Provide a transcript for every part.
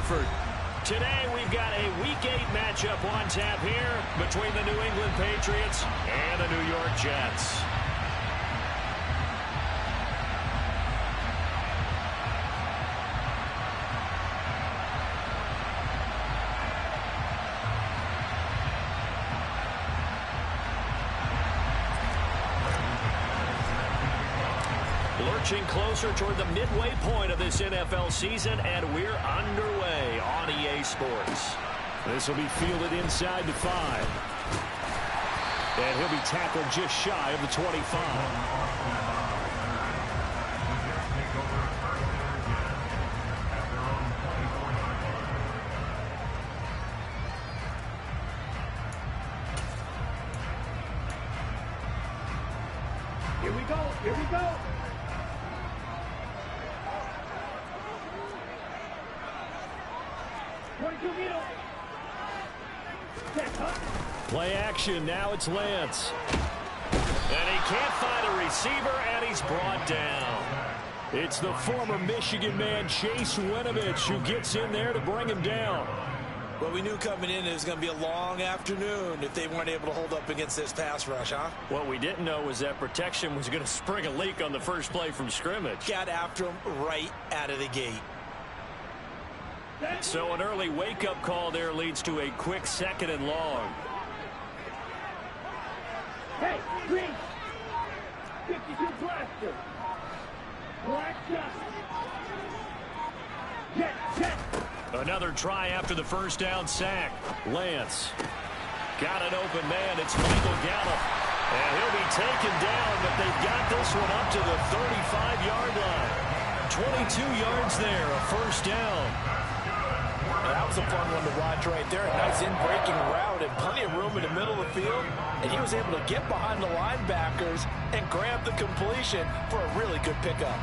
effort. Today we've got a Week 8 matchup on tap here between the New England Patriots and the New York Jets. Lurching closer toward the midway point of this NFL season, and we're underway on EA Sports. This will be fielded inside the 5. And he'll be tackled just shy of the 25. Here we go. Here we go. Play action. Now it's Lance. And he can't find a receiver, and he's brought down. It's the former Michigan man, Chase Winovich, who gets in there to bring him down. Well, we knew coming in it was going to be a long afternoon if they weren't able to hold up against this pass rush, huh? What we didn't know was that protection was going to spring a leak on the first play from scrimmage. Got after him right out of the gate. So an early wake-up call there leads to a quick 2nd and long. Hey, green. 52 blaster. Black shot. Jet. Another try after the first down sack. Lance. Got an open man. It's Michael Gallup. And he'll be taken down, but they've got this one up to the 35-yard line. 22 yards there, a first down. That was a fun one to watch right there. A nice in-breaking route and plenty of room in the middle of the field. And he was able to get behind the linebackers and grab the completion for a really good pickup.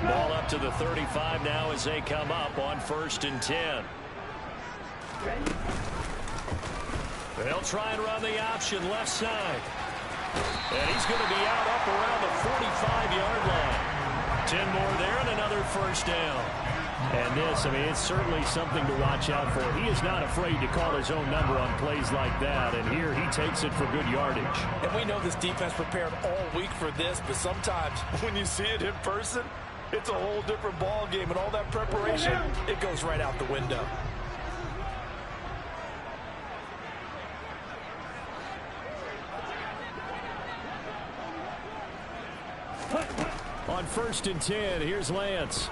Ball up to the 35 now as they come up on 1st and 10. They'll try and run the option left side. And he's going to be out up around the 45-yard line. 10 more there and another first down. And this, I mean, it's certainly something to watch out for. He is not afraid to call his own number on plays like that, and here he takes it for good yardage. And we know this defense prepared all week for this, but sometimes when you see it in person, it's a whole different ball game, and all that preparation, it goes right out the window. On 1st and 10, here's Lance.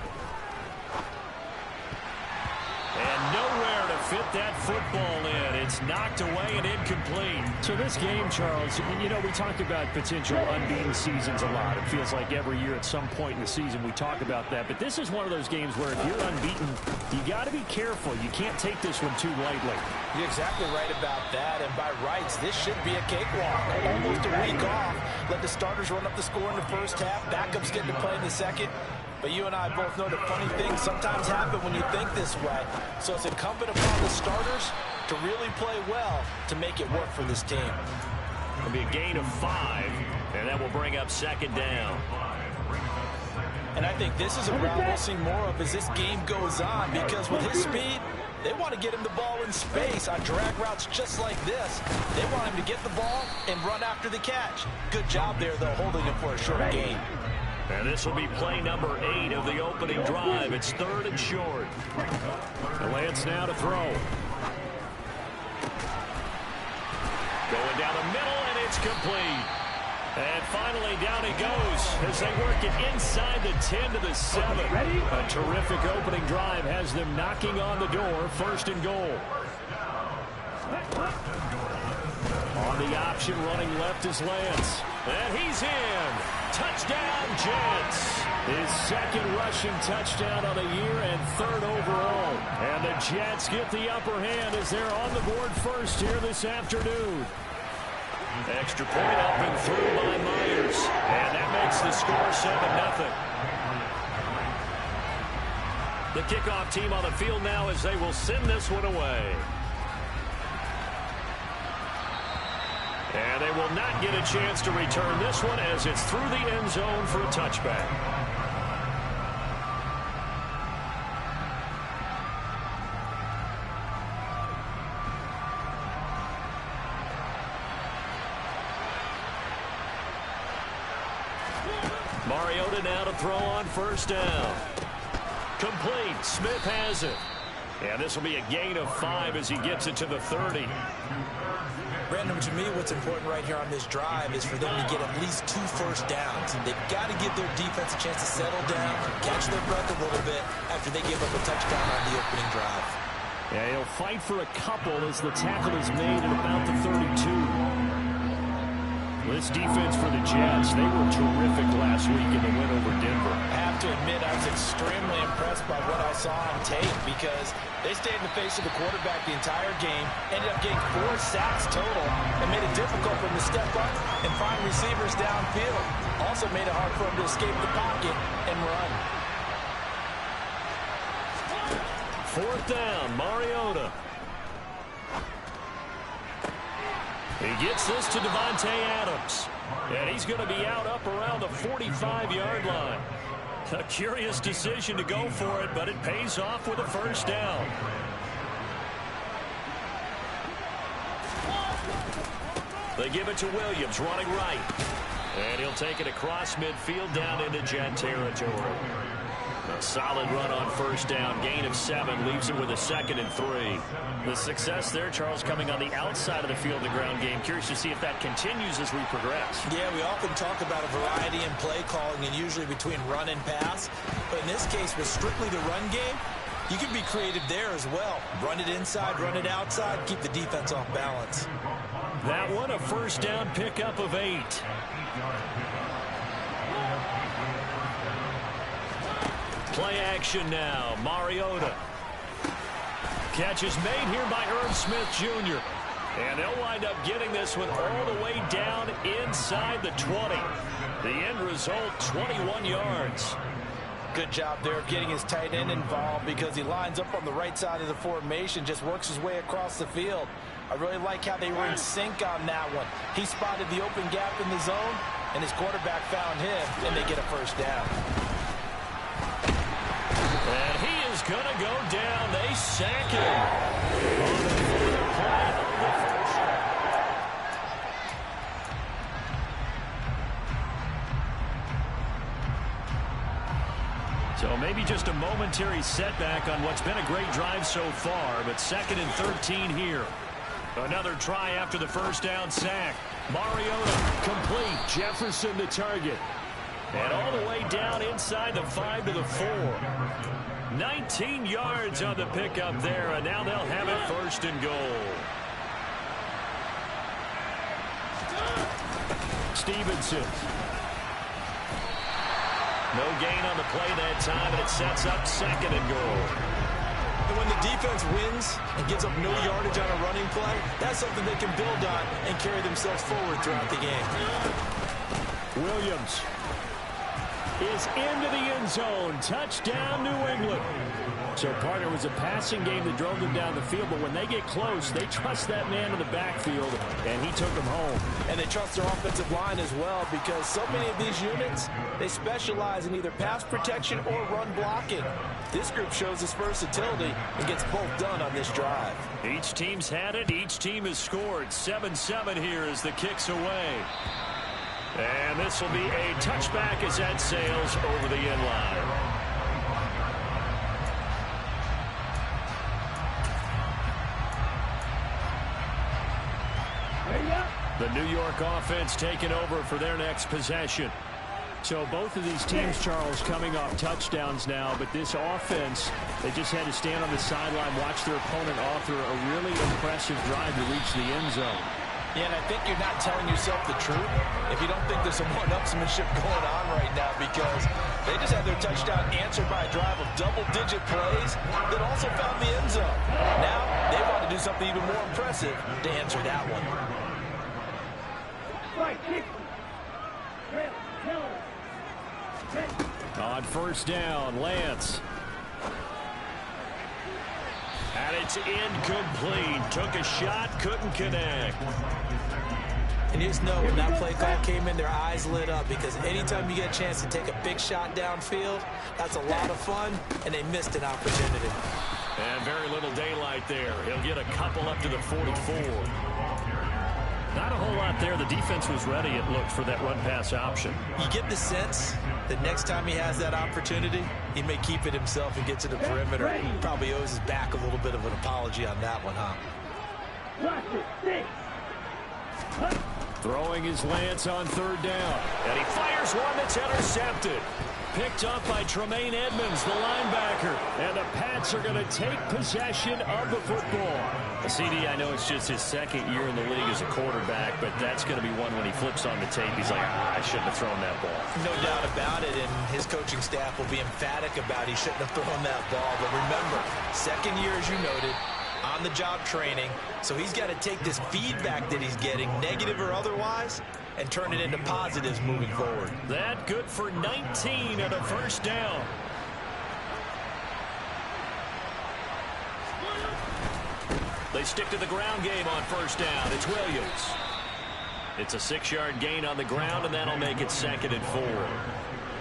And nowhere to fit that football in. It's knocked away and incomplete. So this game, Charles, you know, we talk about potential unbeaten seasons a lot. It feels like every year at some point in the season we talk about that. But this is one of those games where if you're unbeaten, you got to be careful. You can't take this one too lightly. You're exactly right about that. And by rights, this should be a cakewalk. Almost a week off. Let the starters run up the score in the first half. Backups get to play in the second. But you and I both know that funny things sometimes happen when you think this way. So it's incumbent upon the starters to really play well to make it work for this team. It'll be a gain of 5, and that will bring up 2nd down. And I think this is a route we'll see more of as this game goes on, because with his speed, they want to get him the ball in space on drag routes just like this. They want him to get the ball and run after the catch. Good job there, though, holding him for a short gain. And this will be play number 8 of the opening drive. It's 3rd and short. Lance now to throw. Going down the middle, and it's complete. And finally, down he goes as they work it inside the 10 to the 7. A terrific opening drive has them knocking on the door. 1st and goal. On the option, running left is Lance. And he's in. Touchdown, Jets. His 2nd rushing touchdown of the year and 3rd overall. And the Jets get the upper hand as they're on the board first here this afternoon. Extra point up and through by Myers. And that makes the score 7-0. The kickoff team on the field now as they will send this one away. And they will not get a chance to return this one as it's through the end zone for a touchback. Mariota now to throw on first down. Complete. Smith has it. And this will be a gain of 5 as he gets it to the 30. Brandon, to me, what's important right here on this drive is for them to get at least 2 first downs. They've got to give their defense a chance to settle down, catch their breath a little bit after they give up a touchdown on the opening drive. Yeah, he'll fight for a couple as the tackle is made at about the 32. This defense for the Jets, they were terrific last week in the win over Denver. I have to admit, I was extremely impressed by what I saw on tape because they stayed in the face of the quarterback the entire game, ended up getting 4 sacks total, and made it difficult for him to step up and find receivers downfield. Also made it hard for him to escape the pocket and run. 4th down, Mariota. He gets this to Davante Adams. And he's going to be out up around the 45-yard line. A curious decision to go for it, but it pays off with a first down. They give it to Williams, running right. And he'll take it across midfield down into Jet territory. A solid run on first down. Gain of 7 leaves it with a 2nd and 3. The success there, Charles, coming on the outside of the field, the ground game. Curious to see if that continues as we progress. Yeah, we often talk about a variety in play calling and usually between run and pass. But in this case, with strictly the run game, you can be creative there as well. Run it inside, run it outside, keep the defense off balance. That one, a first down pickup of 8. Play action now. Mariota. Catch is made here by Irv Smith Jr. And they'll wind up getting this one all the way down inside the 20. The end result, 21 yards. Good job there of getting his tight end involved because he lines up on the right side of the formation, just works his way across the field. I really like how they were in sync on that one. He spotted the open gap in the zone, and his quarterback found him, and they get a first down. And he is going to go down. They sack him. So maybe just a momentary setback on what's been a great drive so far, but 2nd and 13 here. Another try after the first down sack. Mariota complete. Jefferson the target. And all the way down inside the 5 to the 4. 19 yards on the pickup there, and now they'll have it 1st and goal. Stevenson. No gain on the play that time, and it sets up 2nd and goal. And when the defense wins and gives up no yardage on a running play, that's something they can build on and carry themselves forward throughout the game. Williams is into the end zone. Touchdown, New England. So, partner, was a passing game that drove them down the field, but when they get close, they trust that man in the backfield, and he took them home. And they trust their offensive line as well because so many of these units, they specialize in either pass protection or run blocking. This group shows its versatility and gets both done on this drive. Each team's had it. Each team has scored. 7-7 here as the kick's away. And this will be a touchback as that sails over the end line. The New York offense taking over for their next possession. So both of these teams, Charles, coming off touchdowns now, but this offense, they just had to stand on the sideline, watch their opponent author a really impressive drive to reach the end zone. Yeah, and I think you're not telling yourself the truth if you don't think there's some one-upsmanship going on right now because they just had their touchdown answered by a drive of double-digit plays that also found the end zone. Now they want to do something even more impressive to answer that one. On first down, Lance. And it's incomplete. Took a shot, couldn't connect. And you just know when that play call came in, their eyes lit up because anytime you get a chance to take a big shot downfield, that's a lot of fun, and they missed an opportunity. And very little daylight there. He'll get a couple up to the 44. Not a whole lot there. The defense was ready, it looked, for that run-pass option. You get the sense that next time he has that opportunity, he may keep it himself and get to the perimeter. Probably owes his back a little bit of an apology on that one, huh? Throwing his Lance on third down. And he fires one that's intercepted. Picked up by Tremaine Edmonds, the linebacker. And the Pats are going to take possession of the football. CD, I know it's just his second year in the league as a quarterback, but that's going to be one when he flips on the tape. He's like, I shouldn't have thrown that ball. No doubt about it, and his coaching staff will be emphatic about he shouldn't have thrown that ball. But remember, second year, as you noted, on-the-job training, so he's got to take this feedback that he's getting, negative or otherwise, and turn it into positives moving forward. That good for 19 and a first down. They stick to the ground game on first down. It's Williams. It's a 6-yard gain on the ground, and that'll make it 2nd and 4.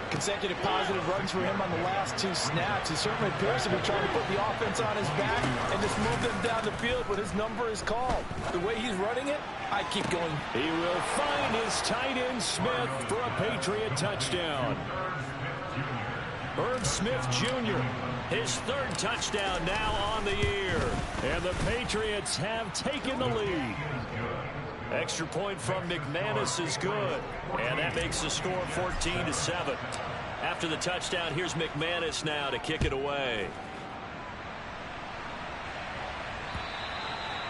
Consecutive positive runs for him on the last 2 snaps. He certainly appears to be trying to put the offense on his back and just move them down the field when his number is called. The way he's running it, I keep going. He will find his tight end Smith for a Patriot touchdown. Irv Smith Jr., his 3rd touchdown now on the year. And the Patriots have taken the lead. Extra point from McManus is good. And that makes the score 14-7. After the touchdown, here's McManus now to kick it away.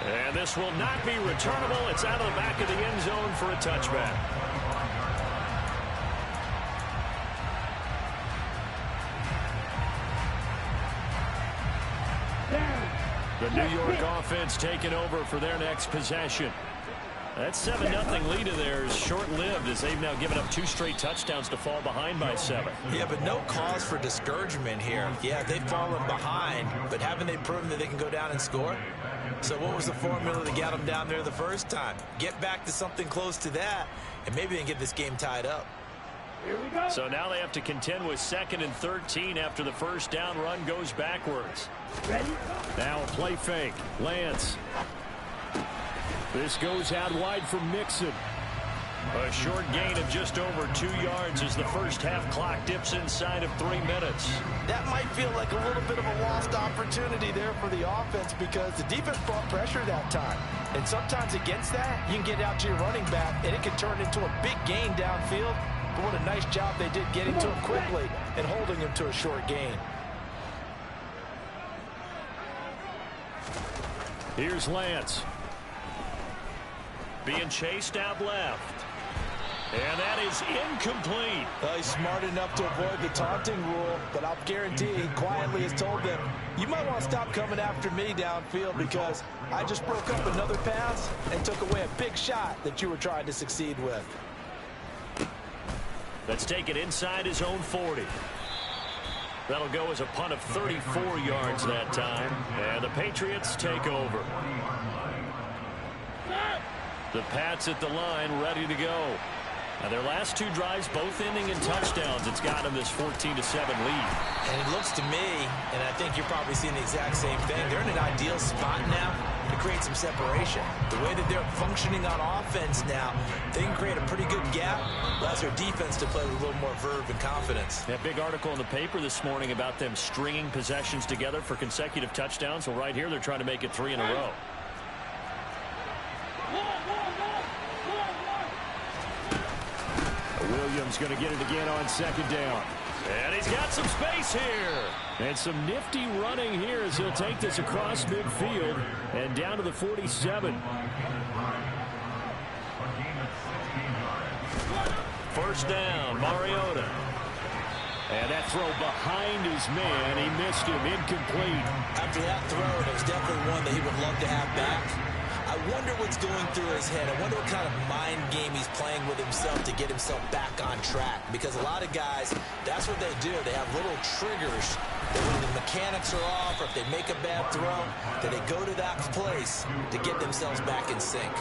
And this will not be returnable. It's out of the back of the end zone for a touchback. The New York offense taking over for their next possession. That 7-0 lead of theirs short-lived as they've now given up 2 straight touchdowns to fall behind by 7. Yeah, but no cause for discouragement here. Yeah, they've fallen behind, but haven't they proven that they can go down and score? So what was the formula to get them down there the first time? Get back to something close to that, and maybe they can get this game tied up. Here we go. So now they have to contend with 2nd and 13 after the first down run goes backwards. Ready? Now a play fake. Lance. This goes out wide for Mixon. A short gain of just over 2 yards as the first half clock dips inside of 3 minutes. That might feel like a little bit of a lost opportunity there for the offense because the defense brought pressure that time. And sometimes against that, you can get out to your running back, and it can turn into a big gain downfield. But what a nice job they did getting to him quickly and holding him to a short gain. Here's Lance. Being chased out left. And that is incomplete. Well, he's smart enough to avoid the taunting rule, but I'll guarantee he quietly has told them, you might want to stop coming after me downfield because I just broke up another pass and took away a big shot that you were trying to succeed with. Let's take it inside his own 40. That'll go as a punt of 34 yards that time. And the Patriots take over. The Pats at the line, ready to go. Now their last 2 drives, both ending in touchdowns. It's got them this 14-7 lead. And it looks to me, and I think you're probably seeing the exact same thing, they're in an ideal spot now to create some separation. The way that they're functioning on offense now, they can create a pretty good gap. Allows their defense to play with a little more verve and confidence. That big article in the paper this morning about them stringing possessions together for consecutive touchdowns. Well, right here, they're trying to make it 3 in a row. Williams going to get it again on 2nd down. And he's got some space here. And some nifty running here as he'll take this across midfield and down to the 47. First down, Mariota. And that throw behind his man. He missed him, incomplete. After that throw, it was definitely one that he would love to have back. I wonder what's going through his head. I wonder what kind of mind game he's playing with himself to get himself back on track. Because a lot of guys, that's what they do. They have little triggers that when the mechanics are off or if they make a bad throw, that they go to that place to get themselves back in sync.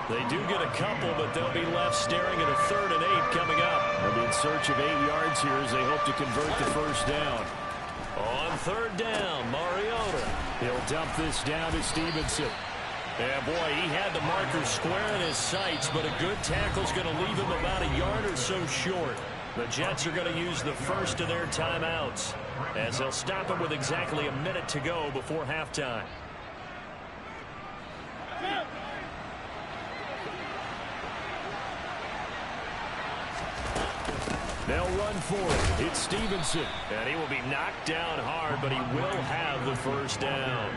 They do get a couple, but they'll be left staring at a 3rd and 8 coming up. They'll be in search of 8 yards here as they hope to convert the first down. On 3rd down, Mariota. He'll dump this down to Stevenson. Yeah, boy, he had the marker square in his sights, but a good tackle's going to leave him about a yard or so short. The Jets are going to use the first of their timeouts, as they'll stop him with exactly a minute to go before halftime. They'll run for it. It's Stevenson. And he will be knocked down hard, but he will have the first down.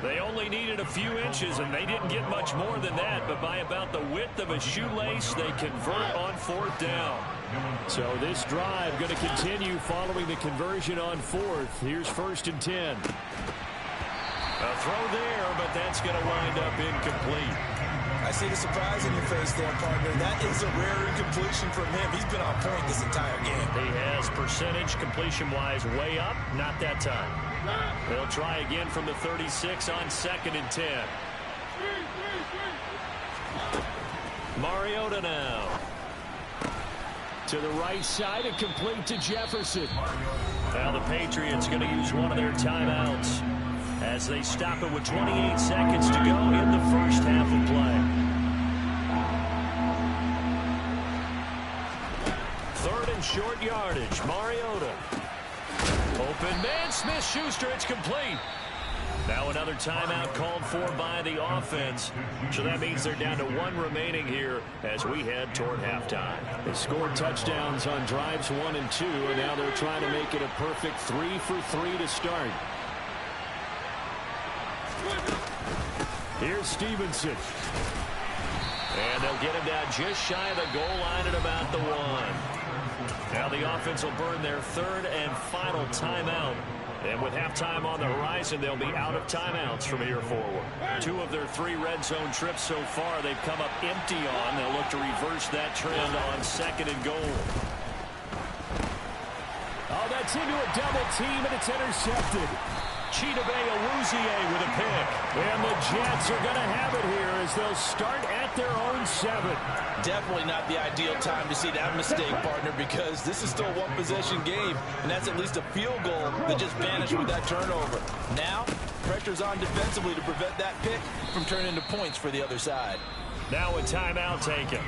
They only needed a few inches, and they didn't get much more than that, but by about the width of a shoelace, they convert on fourth down. So this drive going to continue following the conversion on fourth. Here's 1st and 10. A throw there, but that's going to wind up incomplete. I see the surprise in your face there, partner. That is a rare incompletion from him. He's been on point this entire game. He has percentage completion-wise way up. Not that time. They'll try again from the 36 on 2nd and 10. Mariota now. To the right side and complete to Jefferson. Now the Patriots going to use one of their timeouts as they stop it with 28 seconds to go in the first half of play. 3rd and short yardage. Mariota. Open man, Smith-Schuster, it's complete. Now another timeout called for by the offense. So that means they're down to 1 remaining here as we head toward halftime. They scored touchdowns on drives 1 and 2, and now they're trying to make it a perfect 3 for 3 to start. Here's Stevenson. And they'll get him down just shy of the goal line at about the 1. Now the offense will burn their 3rd and final timeout. And with halftime on the horizon, they'll be out of timeouts from here forward. 2 of their 3 red zone trips so far, they've come up empty on. They'll look to reverse that trend on 2nd and goal. Oh, that's into a double team, and it's intercepted. Chidobe Awuzie with a pick. And the Jets are going to have it here as they'll start at their own 7. Definitely not the ideal time to see that mistake, partner, because this is still a 1-possession game, and that's at least a field goal that just vanished with that turnover. Now, pressure's on defensively to prevent that pick from turning into points for the other side. Now a timeout taken.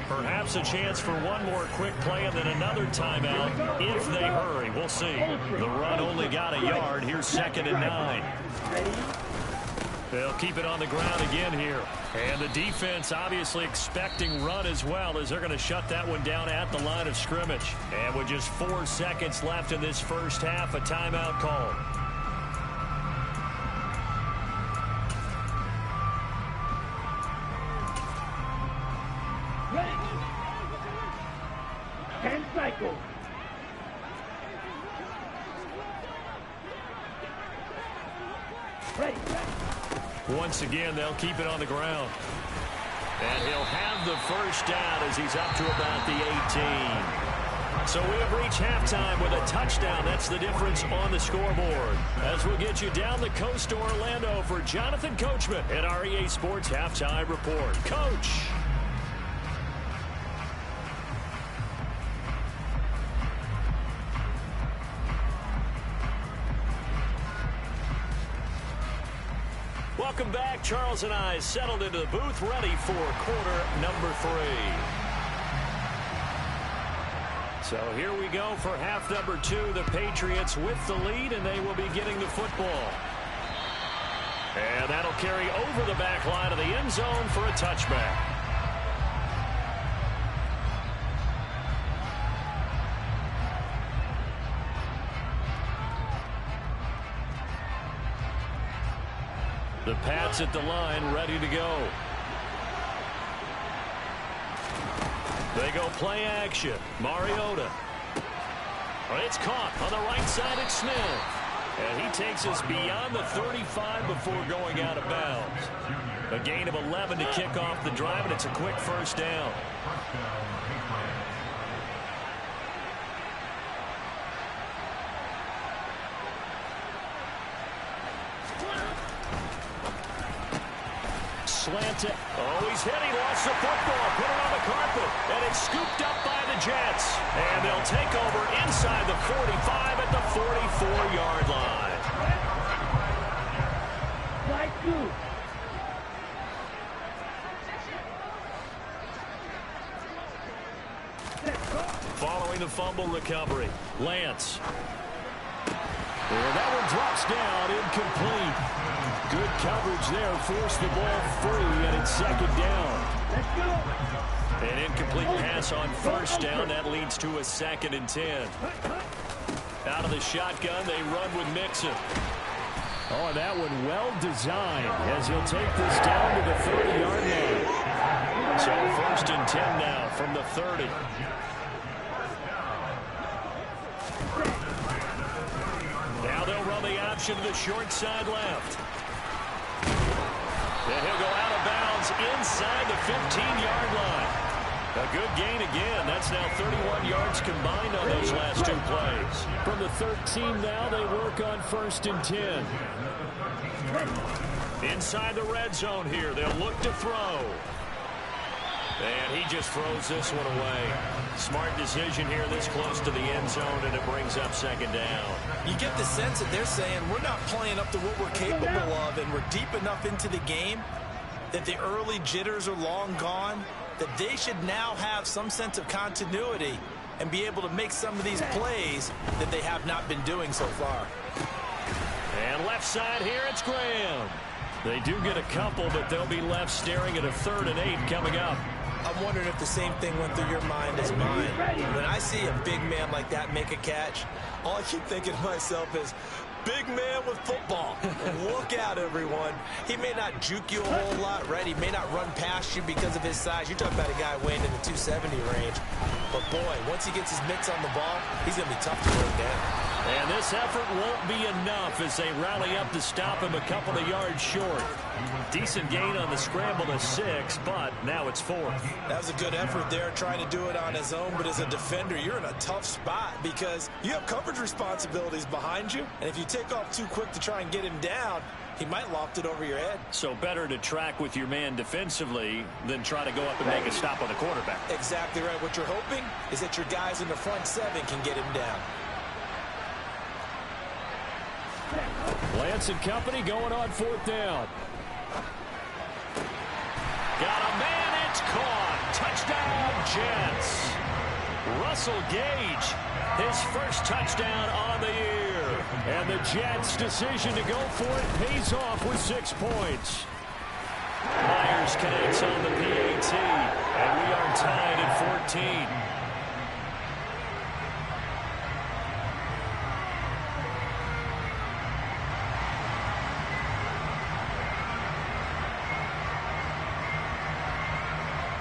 Perhaps a chance for one more quick play and then another timeout if they hurry. We'll see. The run only got a yard. Here's 2nd and 9. They'll keep it on the ground again here. And the defense obviously expecting run as well, as they're going to shut that one down at the line of scrimmage. And with just 4 seconds left in this first half, a timeout call. Ready. 10 cycles. Ready. Once again, they'll keep it on the ground. And he'll have the first down as he's up to about the 18. So we have reached halftime with a touchdown. That's the difference on the scoreboard. As we'll get you down the coast to Orlando for Jonathan Coachman at our EA Sports Halftime Report. Coach. Welcome back. Charles and I settled into the booth, ready for quarter number 3. So here we go for half number 2. The Patriots with the lead, and they will be getting the football. And that'll carry over the back line of the end zone for a touchback. The Pats at the line, ready to go. They go play action. Mariota. It's caught on the right side. It's Smith. And he takes us beyond the 35 before going out of bounds. A gain of 11 to kick off the drive, and it's a quick first down. Slant it. Oh, he's hit. He lost the football. Put it on the carpet. And it's scooped up by the Jets. And they'll take over inside the 45 at the 44-yard line. Slide 2. the fumble recovery. Lance. And that one drops down, incomplete. Good coverage there, forced the ball free, and it's second down. Let's go. An incomplete pass on first down. That leads to a 2nd and 10. Out of the shotgun, they run with Mixon. Oh, and that one well designed as he'll take this down to the 30-yard line. So 1st and 10 now from the 30. Now they'll run the option to the short side left. And he'll go out of bounds inside the 15-yard line. A good gain again. That's now 31 yards combined on those last 2 plays. From the 13 now, they work on 1st and 10. Inside the red zone here. They'll look to throw. And he just throws this one away. Smart decision here this close to the end zone, and it brings up 2nd down. You get the sense that they're saying we're not playing up to what we're capable of, and we're deep enough into the game that the early jitters are long gone, that they should now have some sense of continuity and be able to make some of these plays that they have not been doing so far. And left side here, it's Graham. They do get a couple, but they'll be left staring at a 3rd and 8 coming up. I'm wondering if the same thing went through your mind as mine. When I see a big man like that make a catch, all I keep thinking to myself is, big man with football. Look out, everyone. He may not juke you a whole lot, right? He may not run past you because of his size. You're talking about a guy weighing in the 270 range. But, boy, once he gets his mitts on the ball, he's going to be tough to bring down. And this effort won't be enough as they rally up to stop him a couple of yards short. Decent gain on the scramble to 6, but now it's 4th. That was a good effort there, trying to do it on his own. But as a defender, you're in a tough spot because you have coverage responsibilities behind you. And if you take off too quick to try and get him down, he might loft it over your head. So better to track with your man defensively than try to go up and make a stop on the quarterback. Exactly right. What you're hoping is that your guys in the front 7 can get him down. Lance and company going on 4th down. Got a man, it's caught. Touchdown, Jets. Russell Gage, his first touchdown on the year. And the Jets' decision to go for it pays off with 6 points. Myers connects on the PAT, and we are tied at 14.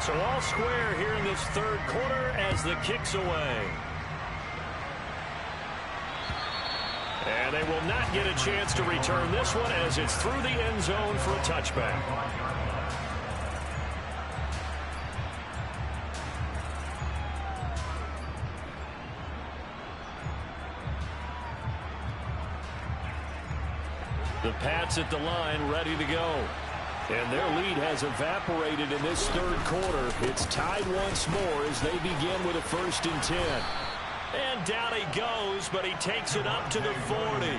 So all square here in this 3rd quarter as the kick's away. And they will not get a chance to return this one as it's through the end zone for a touchback. The Pats at the line ready to go. And their lead has evaporated in this 3rd quarter. It's tied once more as they begin with a 1st and 10. And down he goes, but he takes it up to the 40.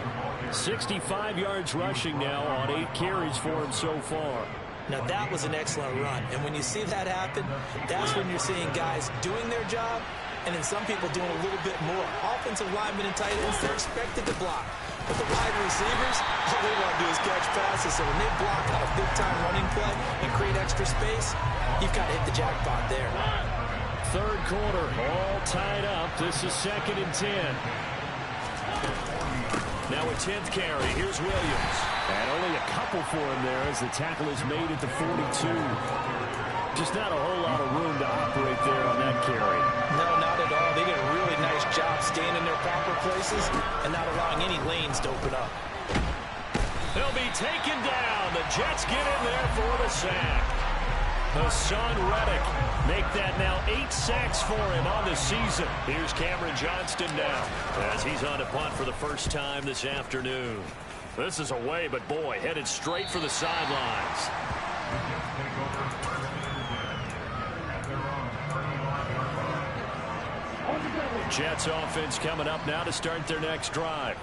65 yards rushing now on 8 carries for him so far. Now, that was an excellent run. And when you see that happen, that's when you're seeing guys doing their job and then some people doing a little bit more. Offensive linemen and tight ends, they're expected to block. But the wide receivers, all they want to do is catch passes. So when they block on a big-time running play and create extra space, you've got to hit the jackpot there. 3rd quarter, all tied up. This is 2nd and 10. Now a 10th carry. Here's Williams. And only a couple for him there as the tackle is made at the 42. Just not a whole lot of room to operate there on that carry. No, not at all. They did a really nice job staying in their proper places and not allowing any lanes to open up. He'll be taken down. The Jets get in there for the sack. Hassan Reddick make that now 8 sacks for him on the season. Here's Cameron Johnston now as he's on to punt for the first time this afternoon. This is away, but boy, headed straight for the sidelines. Jets offense coming up now to start their next drive.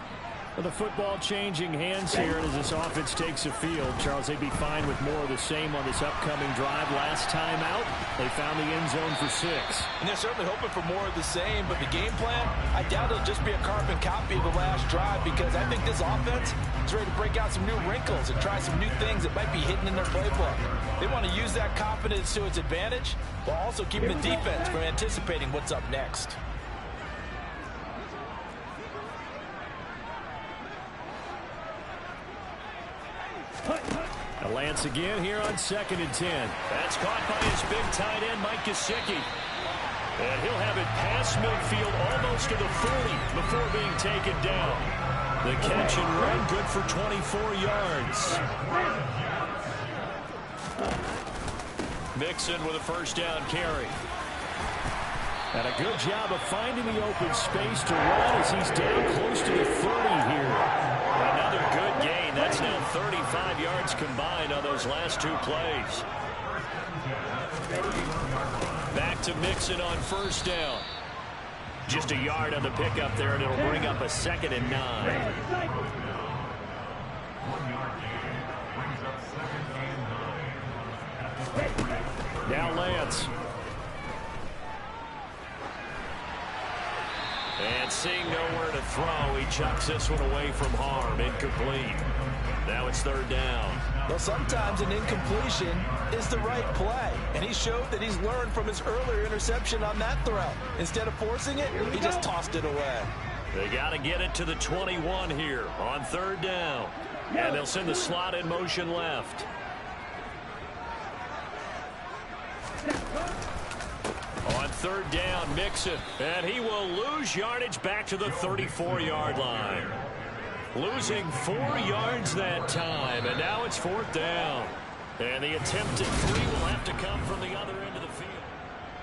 Well, the football changing hands here as this offense takes the field. Charles, they'd be fine with more of the same on this upcoming drive. Last time out, they found the end zone for 6. And they're certainly hoping for more of the same, but the game plan, I doubt it'll just be a carbon copy of the last drive, because I think this offense is ready to break out some new wrinkles and try some new things that might be hidden in their playbook. They want to use that confidence to its advantage while also keeping the defense from anticipating what's up next. Now Lance again here on 2nd and 10. That's caught by his big tight end, Mike Gesicki. And he'll have it past midfield almost to the 40 before being taken down. The catch and run good for 24 yards. Mixon with a first down carry. And a good job of finding the open space to run as he's down close to the 30 here. Another good gain. That's now 35 yards combined on those last 2 plays. Back to Mixon on first down. Just a yard on the pickup there, and it'll bring up a 2nd and 9. Now Lance. And seeing nowhere to throw, he chucks this one away from harm. Incomplete. Now it's 3rd down. Well, sometimes an incompletion is the right play, and he showed that he's learned from his earlier interception on that throw. Instead of forcing it, he just tossed it away. They got to get it to the 21 here on 3rd down. And they'll send the slot in motion left. On 3rd down, Mixon, and he will lose yardage back to the 34-yard line. Losing 4 yards that time, and now it's 4th down. And the attempted 3 will have to come from the other end of the field.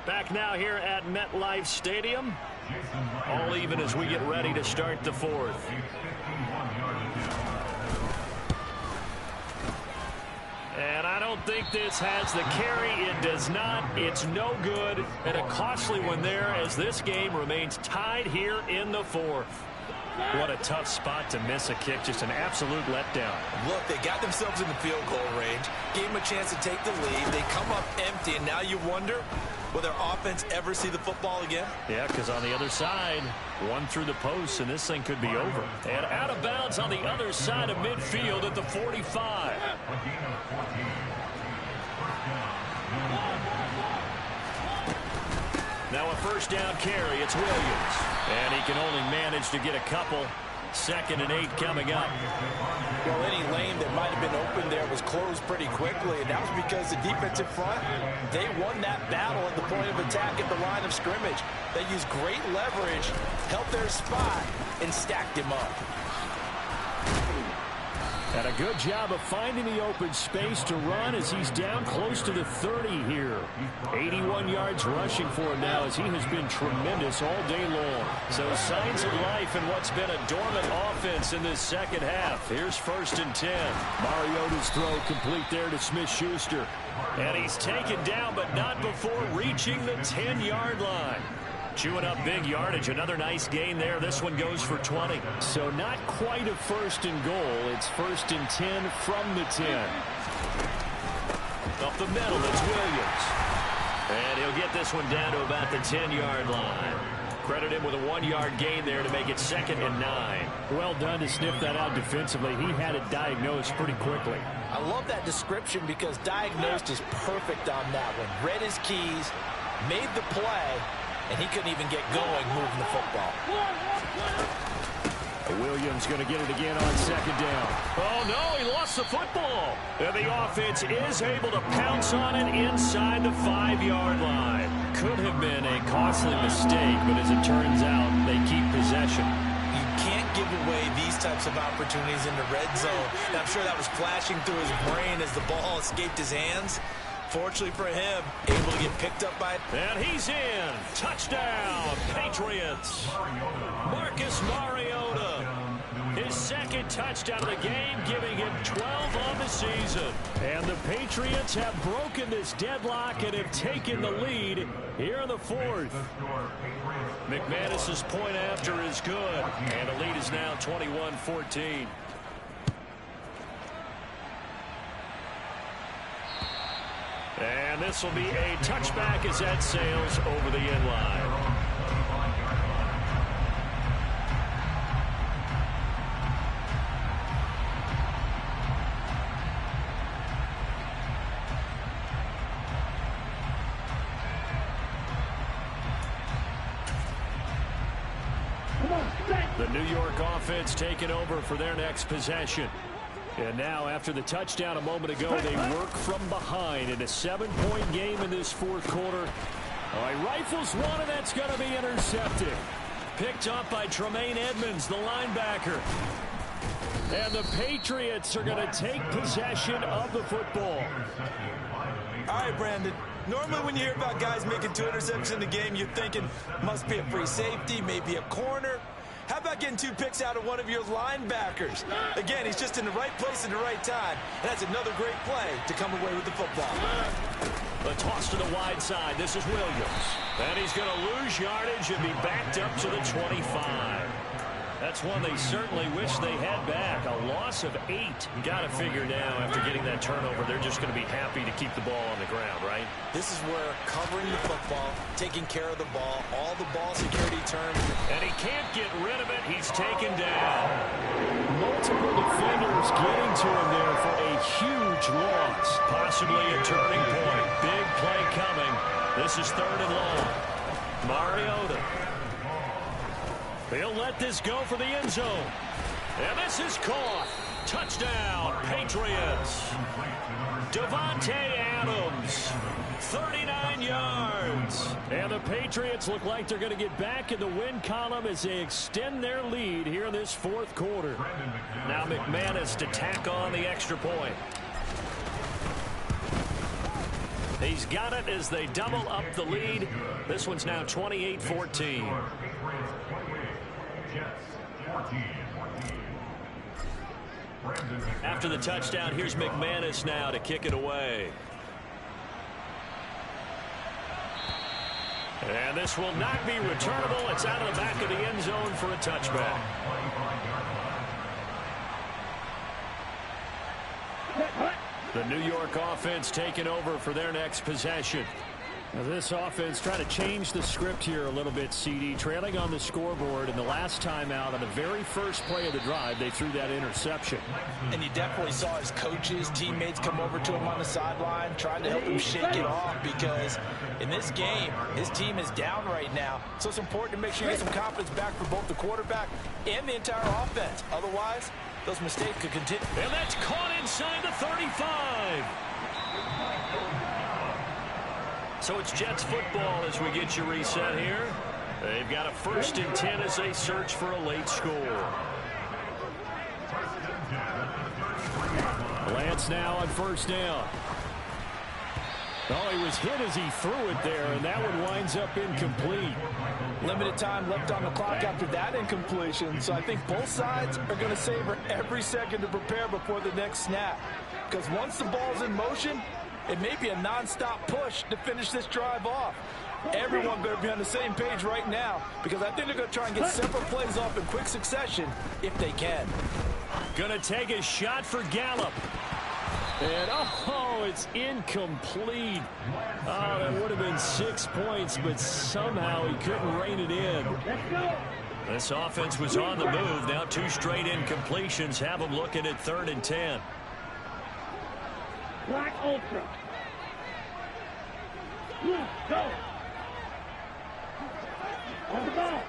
Back now here at MetLife Stadium. All even as we get ready to start the 4th. And I don't think this has the carry. It does not. It's no good. And a costly one there as this game remains tied here in the 4th. What a tough spot to miss a kick. Just an absolute letdown. Look, they got themselves in the field goal range, gave them a chance to take the lead. They come up empty, and now you wonder, will their offense ever see the football again? Yeah, because on the other side, one through the post, and this thing could be over. And out of bounds on the other side of midfield at the 45. Now a first down carry. It's Williams. And he can only manage to get a couple. 2nd and 8 coming up. Well, any lane that might have been open there was closed pretty quickly, and that was because the defensive front, they won that battle at the point of attack at the line of scrimmage. They used great leverage, held their spot, and stacked him up. And a good job of finding the open space to run as he's down close to the 30 here. 81 yards rushing for him now as he has been tremendous all day long. So signs of life in what's been a dormant offense in this second half. Here's 1st and 10. Mariota's throw complete there to Smith-Schuster. And he's taken down, but not before reaching the 10-yard line. Chewing up big yardage. Another nice gain there. This one goes for 20. So not quite a 1st and goal. It's 1st and 10 from the 10. Up the middle, it's Williams. And he'll get this one down to about the 10-yard line. Credit him with a 1-yard gain there to make it 2nd and 9. Well done to sniff that out defensively. He had it diagnosed pretty quickly. I love that description because diagnosed is perfect on that one. Read his keys, made the play, and he couldn't even get going moving the football. Williams going to get it again on 2nd down. Oh, no, he lost the football. And the offense is able to pounce on it inside the 5-yard line. Could have been a costly mistake, but as it turns out, they keep possession. You can't give away these types of opportunities in the red zone. And I'm sure that was flashing through his brain as the ball escaped his hands. Fortunately for him, able to get picked up by... And he's in. Touchdown, Patriots. Marcus Mariota. His second touchdown of the game, giving him 12 on the season. And the Patriots have broken this deadlock and have taken the lead here in the fourth. McManus's point after is good, and the lead is now 21-14. And this will be a touchback as that sails over the end line. The New York offense taking over for their next possession. And now, after the touchdown a moment ago, they work from behind in a 7-point game in this fourth quarter. All right, rifles one, and that's going to be intercepted. Picked up by Tremaine Edmonds, the linebacker. And the Patriots are going to take possession of the football. All right, Brandon. Normally when you hear about guys making 2 interceptions in the game, you're thinking must be a free safety, maybe a corner. How about getting 2 picks out of one of your linebackers? Again, he's just in the right place at the right time. And that's another great play to come away with the football. The toss to the wide side. This is Williams. And he's going to lose yardage and be backed up to the 25. That's one they certainly wish they had back. A loss of 8. Got to figure now after getting that turnover, they're just going to be happy to keep the ball on the ground, right? This is where covering the football, taking care of the ball, all the ball security terms. And he can't get rid of it. He's taken down. Multiple defenders getting to him there for a huge loss. Possibly a turning point. Big play coming. This is 3rd and long. Mariota. He'll let this go for the end zone. And this is caught. Touchdown, Patriots. Devontae Adams, 39 yards. And the Patriots look like they're going to get back in the win column as they extend their lead here in this fourth quarter. Now McManus to tack on the extra point. He's got it as they double up the lead. This one's now 28-14. After the touchdown, here's McManus now to kick it away. And this will not be returnable. It's out of the back of the end zone for a touchback. The New York offense taking over for their next possession. Now this offense trying to change the script here a little bit, CD. Trailing on the scoreboard, and the last time out on the very first play of the drive, they threw that interception. And you definitely saw his coaches, teammates come over to him on the sideline, trying to help him shake it off, because in this game, his team is down right now. So it's important to make sure you get some confidence back for both the quarterback and the entire offense. Otherwise, those mistakes could continue. And that's caught inside the 35. So it's Jets football as we get you reset here. They've got a 1st and 10 as they search for a late score. Lance now on 1st down. Oh, he was hit as he threw it there, and that one winds up incomplete. Limited time left on the clock after that incompletion, so I think both sides are going to savor every second to prepare before the next snap. Because once the ball's in motion, it may be a non-stop push to finish this drive off. Everyone better be on the same page right now, because I think they're going to try and get several plays off in quick succession if they can. Going to take a shot for Gallup. And, oh, it's incomplete. Oh, that would have been 6 points, but somehow he couldn't rein it in. This offense was on the move. Now 2 straight incompletions have them looking at 3rd and 10. Black Ultra. Blue, go. On the ball.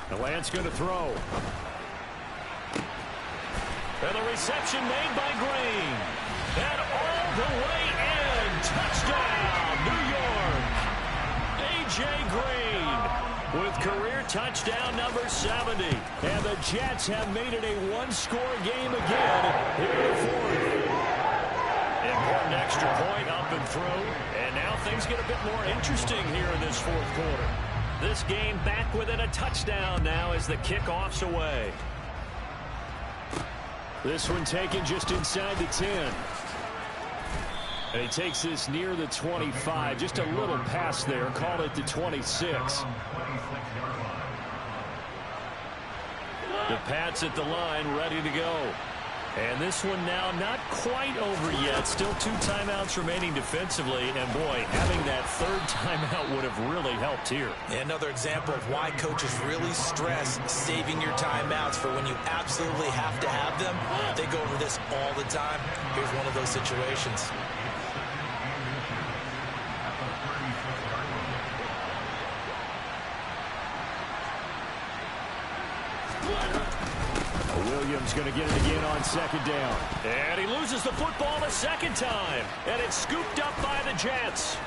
The Lance going to throw. And the reception made by Green. And all the way in. Touchdown, New York. A.J. Green with career touchdown number 70. And the Jets have made it a 1-score game again here in the fourth. Important extra point up and through. And now things get a bit more interesting here in this fourth quarter. This game back within a touchdown now as the kickoff's away. This one taken just inside the 10. And he takes this near the 25. Just a little pass there. Call it the 26. The Pats at the line, ready to go. And this one now not quite over yet. Still 2 timeouts remaining defensively. And, boy, having that 3rd timeout would have really helped here. Another example of why coaches really stress saving your timeouts for when you absolutely have to have them. They go over this all the time. Here's one of those situations. Williams going to get it again on 2nd down. And he loses the football a 2nd time. And it's scooped up by the Jets.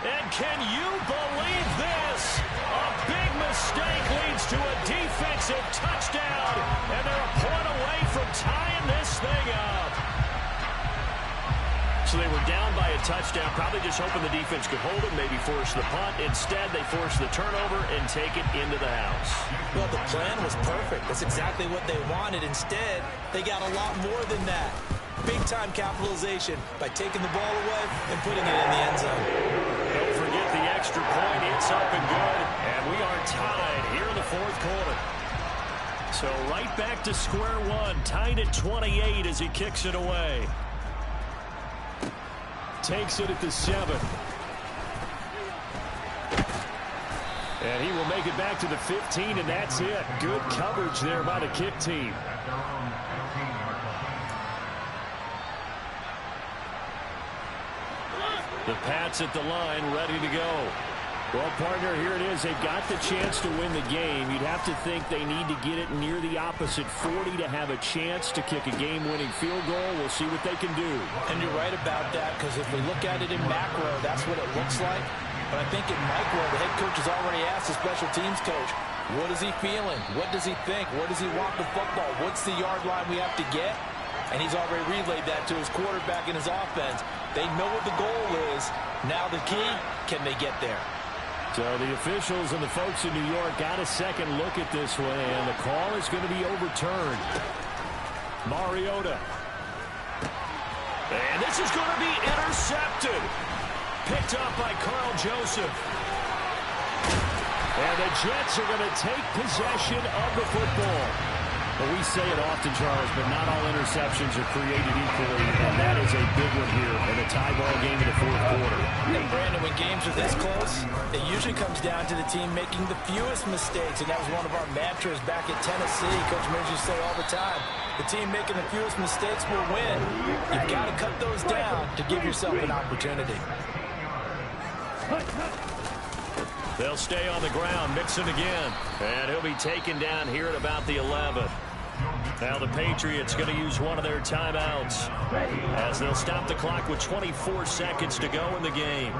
And can you believe this? A big mistake leads to a defensive touchdown. And they're a point away from tying this thing up. So they were down by a touchdown, probably just hoping the defense could hold it, maybe force the punt. Instead, they force the turnover and take it into the house. Well, the plan was perfect. That's exactly what they wanted. Instead, they got a lot more than that. Big-time capitalization by taking the ball away and putting it in the end zone. Don't forget the extra point. It's up and good. And we are tied here in the 4th quarter. So right back to square one, tied at 28 as he kicks it away. Takes it at the 7. And he will make it back to the 15, and that's it. Good coverage there by the kick team. The Pats at the line, ready to go. Well, partner, here it is. They've got the chance to win the game. You'd have to think they need to get it near the opposite 40 to have a chance to kick a game-winning field goal. We'll see what they can do. And you're right about that, because if we look at it in macro, that's what it looks like. But I think in micro, the head coach has already asked the special teams coach, what is he feeling? What does he think? Where does he want the football? What's the yard line we have to get? And he's already relayed that to his quarterback and his offense. They know what the goal is. Now the key, can they get there? So the officials and the folks in New York got a second look at this one, and the call is going to be overturned. Mariota. And this is going to be intercepted. Picked up by Carl Joseph. And the Jets are going to take possession of the football. Well, we say it often, Charles, but not all interceptions are created equally, and that is a big one here in a tie ball game in the 4th quarter. And Brandon, when games are this close, it usually comes down to the team making the fewest mistakes, and that was one of our mantras back at Tennessee. Coach Mears used to say all the time, the team making the fewest mistakes will win. You've got to cut those down to give yourself an opportunity. They'll stay on the ground. Mixon again. And he'll be taken down here at about the 11. Now the Patriots going to use one of their timeouts as they'll stop the clock with 24 seconds to go in the game.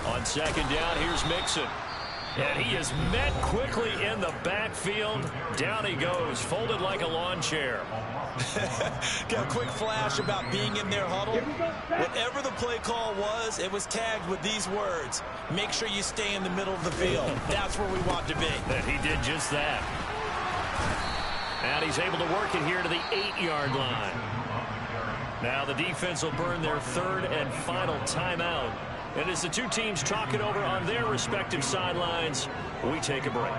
On 2nd down, here's Mixon. And he is met quickly in the backfield. Down he goes, folded like a lawn chair. Got a quick flash about being in their huddle. Whatever the play call was, it was tagged with these words. Make sure you stay in the middle of the field. That's where we want to be. And he did just that. And he's able to work it here to the 8-yard line. Now the defense will burn their 3rd and final timeout. And as the two teams talk it over on their respective sidelines, we take a break.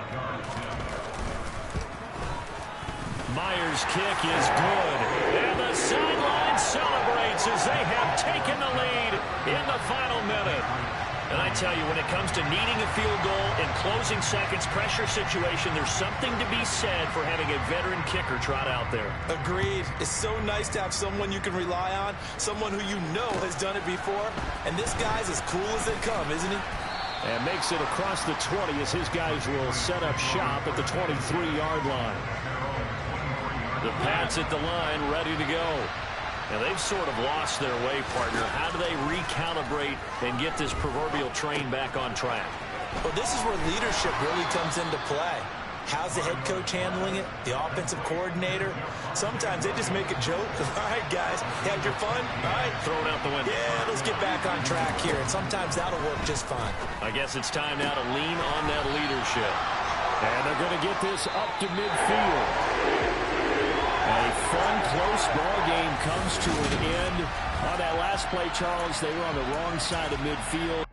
Myers' kick is good. And the sideline celebrates as they have taken the lead in the final minute. And I tell you, when it comes to needing a field goal in closing seconds, pressure situation, there's something to be said for having a veteran kicker trot out there. Agreed. It's so nice to have someone you can rely on, someone who you know has done it before. And this guy's as cool as they come, isn't he? And makes it across the 20 as his guys will set up shop at the 23-yard line. The Pats at the line, ready to go. Now, they've sort of lost their way, partner. How do they recalibrate and get this proverbial train back on track? Well, this is where leadership really comes into play. How's the head coach handling it? The offensive coordinator? Sometimes they just make a joke. All right, guys, you had your fun? All right. Throw it out the window. Yeah, let's get back on track here, and sometimes that'll work just fine. I guess it's time now to lean on that leadership. And they're going to get this up to midfield. A fun, close ball game comes to an end. On that last play, Charles, they were on the wrong side of midfield.